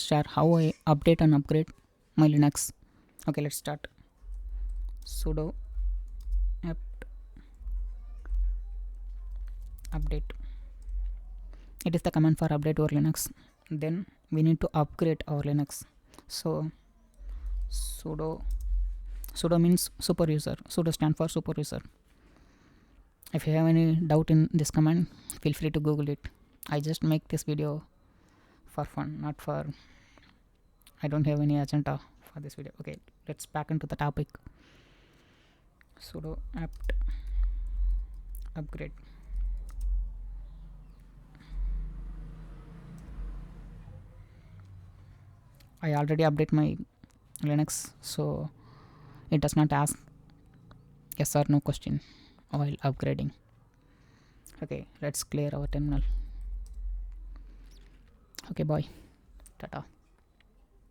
share how I update and upgrade my Linux. Okay, let's start. Sudo apt update. It is the command for update our Linux. Then we need to upgrade our Linux. So sudo means super user. Sudo stand for super user. If you have any doubt in this command, feel free to Google it. I just make this video for fun, not for. I don't have any agenda for this video. Okay, let's back into the topic. Sudo apt upgrade. I already update my Linux, so it does not ask yes or no question while upgrading. Okay, let's clear our terminal. Okay, bye. Tata.